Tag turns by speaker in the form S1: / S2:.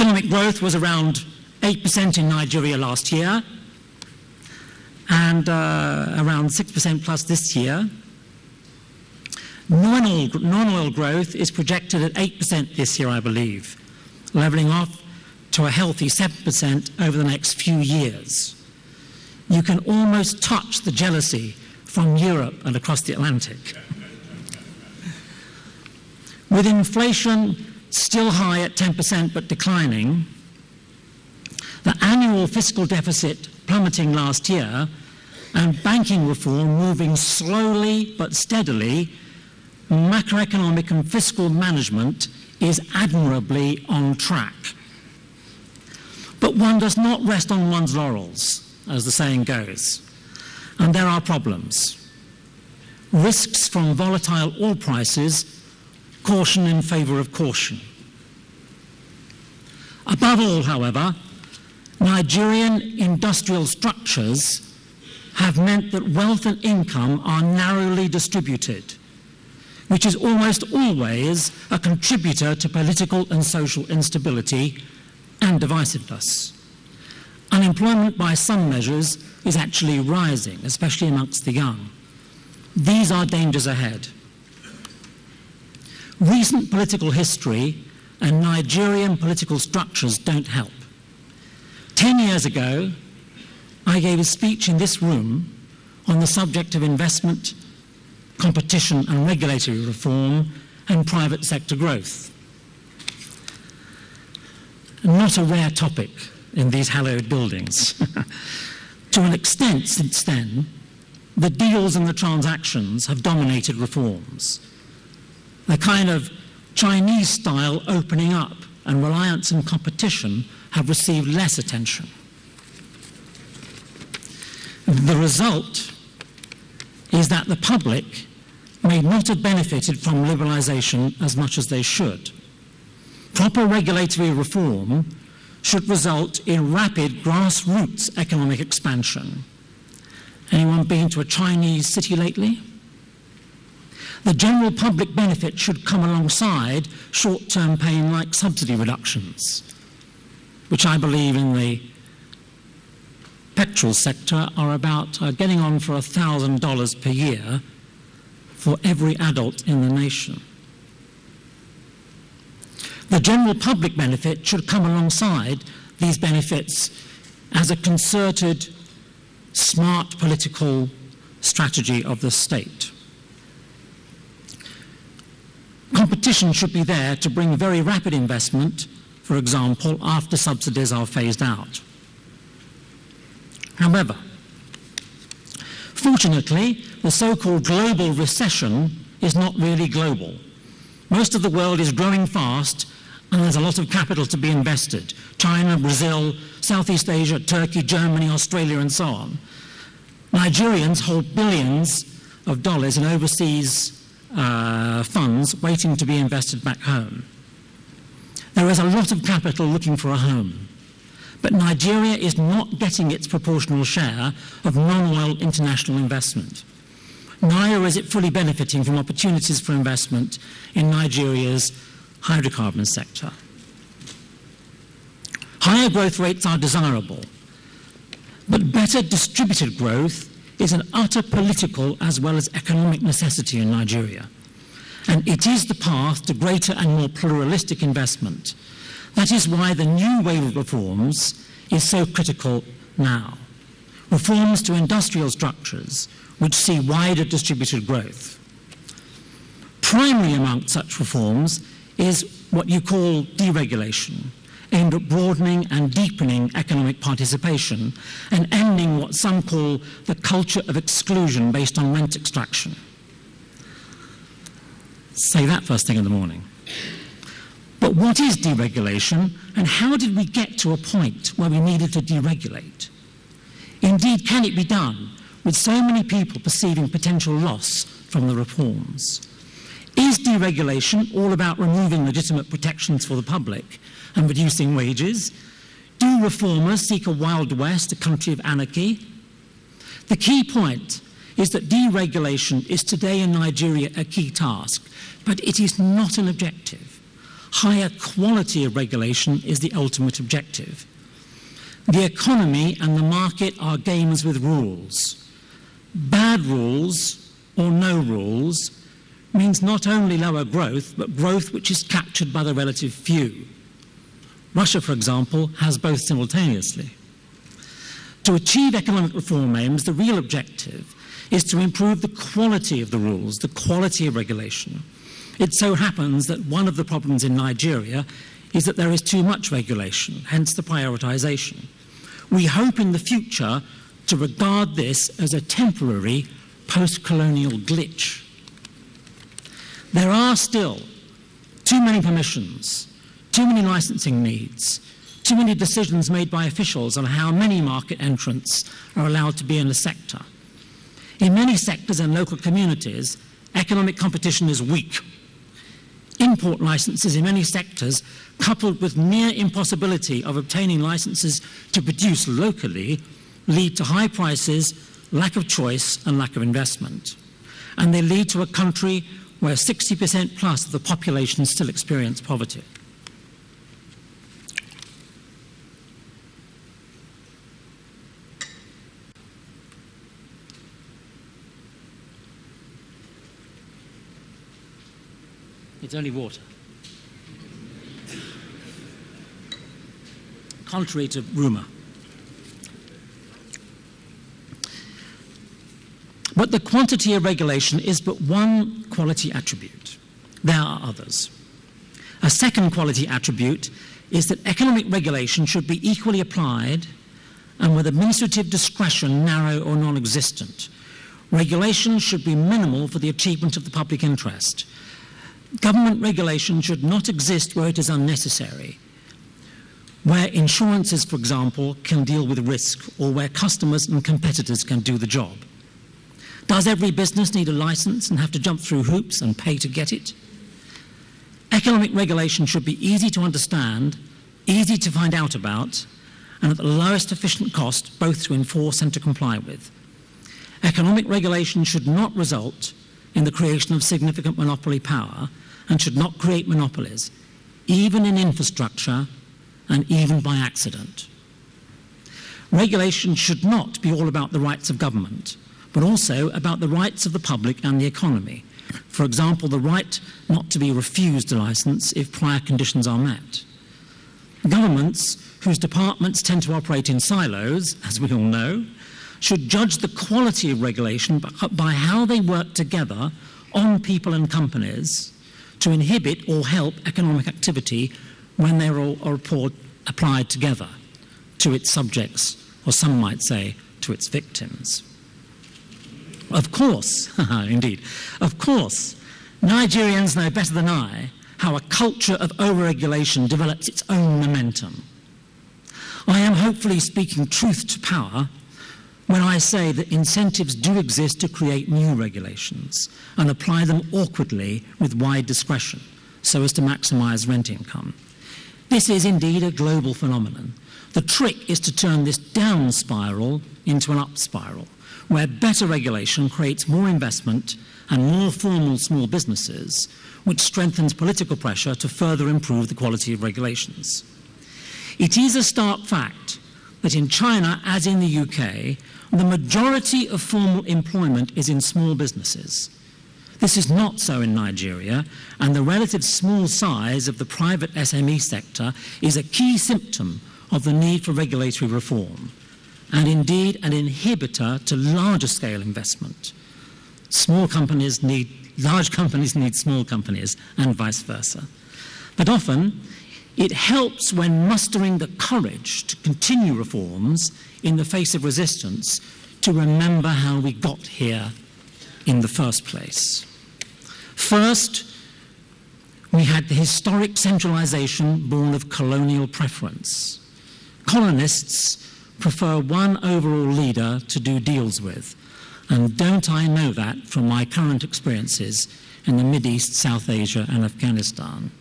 S1: Economic growth was around 8% in Nigeria last year, and around 6% plus this year. Non-oil growth is projected at 8% this year, I believe, leveling off to a healthy 7% over the next few years. You can almost touch the jealousy from Europe and across the Atlantic. With inflation still high at 10% but declining, the annual fiscal deficit plummeting last year, and banking reform moving slowly but steadily, macroeconomic and fiscal management is admirably on track. But one does not rest on one's laurels, as the saying goes, and there are problems. Risks from volatile oil prices caution in favor of caution. Above all, however, Nigerian industrial structures have meant that wealth and income are narrowly distributed, which is almost always a contributor to political and social instability and divisiveness. Unemployment by some measures is actually rising, especially amongst the young. These are dangers ahead. Recent political history and Nigerian political structures don't help. 10 years ago, I gave a speech in this room on the subject of investment, competition and regulatory reform, and private sector growth. Not a rare topic in these hallowed buildings. To an extent since then, the deals and the transactions have dominated reforms. The kind of Chinese-style opening up and reliance and competition have received less attention. The result is that the public may not have benefited from liberalisation as much as they should. Proper regulatory reform should result in rapid grassroots economic expansion. Anyone been to a Chinese city lately? The general public benefit should come alongside short-term pain like subsidy reductions, which I believe in the petrol sector are about getting on for $1,000 per year for every adult in the nation. The general public benefit should come alongside these benefits as a concerted, smart political strategy of the state. Competition should be there to bring very rapid investment, for example, after subsidies are phased out. However, fortunately, the so-called global recession is not really global. Most of the world is growing fast, and there's a lot of capital to be invested. China, Brazil, Southeast Asia, Turkey, Germany, Australia, and so on. Nigerians hold billions of dollars in overseas funds waiting to be invested back home. There is a lot of capital looking for a home, but Nigeria is not getting its proportional share of non-oil international investment. Neither is it fully benefiting from opportunities for investment in Nigeria's hydrocarbon sector. Higher growth rates are desirable, but better distributed growth is an utter political as well as economic necessity in Nigeria. And it is the path to greater and more pluralistic investment. That is why the new wave of reforms is so critical now. Reforms to industrial structures which see wider distributed growth. Primary among such reforms is what you call deregulation, aimed at broadening and deepening economic participation and ending what some call the culture of exclusion based on rent extraction. Say that first thing in the morning. But what is deregulation, and how did we get to a point where we needed to deregulate? Indeed, can it be done with so many people perceiving potential loss from the reforms? Is deregulation all about removing legitimate protections for the public and reducing wages? Do reformers seek a Wild West, a country of anarchy? The key point is that deregulation is today in Nigeria a key task, but it is not an objective. Higher quality of regulation is the ultimate objective. The economy and the market are games with rules. Bad rules, or no rules, means not only lower growth, but growth which is captured by the relative few. Russia, for example, has both simultaneously. To achieve economic reform aims, the real objective is to improve the quality of the rules, the quality of regulation. It so happens that one of the problems in Nigeria is that there is too much regulation, hence the prioritization. We hope in the future to regard this as a temporary post-colonial glitch. There are still too many permissions, too many licensing needs, too many decisions made by officials on how many market entrants are allowed to be in a sector. In many sectors and local communities, economic competition is weak. Import licenses in many sectors, coupled with near impossibility of obtaining licenses to produce locally, lead to high prices, lack of choice, and lack of investment. And they lead to a country where 60% plus of the population still experience poverty. It's only water. Contrary to rumour. But the quantity of regulation is but one quality attribute. There are others. A second quality attribute is that economic regulation should be equally applied and with administrative discretion narrow or non-existent. Regulation should be minimal for the achievement of the public interest. Government regulation should not exist where it is unnecessary, where insurances, for example, can deal with risk, or where customers and competitors can do the job. Does every business need a license and have to jump through hoops and pay to get it? Economic regulation should be easy to understand, easy to find out about, and at the lowest efficient cost, both to enforce and to comply with. Economic regulation should not result in the creation of significant monopoly power and should not create monopolies, even in infrastructure and even by accident. Regulation should not be all about the rights of government, but also about the rights of the public and the economy. For example, the right not to be refused a license if prior conditions are met. Governments, whose departments tend to operate in silos, as we all know, should judge the quality of regulation by how they work together on people and companies to inhibit or help economic activity when they are all applied together to its subjects, or some might say, to its victims. Of course, indeed, of course, Nigerians know better than I how a culture of over-regulation develops its own momentum. I am hopefully speaking truth to power when I say that incentives do exist to create new regulations and apply them awkwardly with wide discretion so as to maximize rent income. This is indeed a global phenomenon. The trick is to turn this down spiral into an up spiral, where better regulation creates more investment and more formal small businesses, which strengthens political pressure to further improve the quality of regulations. It is a stark fact that in China, as in the UK, the majority of formal employment is in small businesses. This is not so in Nigeria, and the relative small size of the private SME sector is a key symptom of the need for regulatory reform, and indeed an inhibitor to larger scale investment. Large companies need small companies, and vice versa. But often, it helps when mustering the courage to continue reforms in the face of resistance to remember how we got here in the first place. First, we had the historic centralization born of colonial preference. Colonists prefer one overall leader to do deals with, and don't I know that from my current experiences in the Mideast, South Asia, and Afghanistan.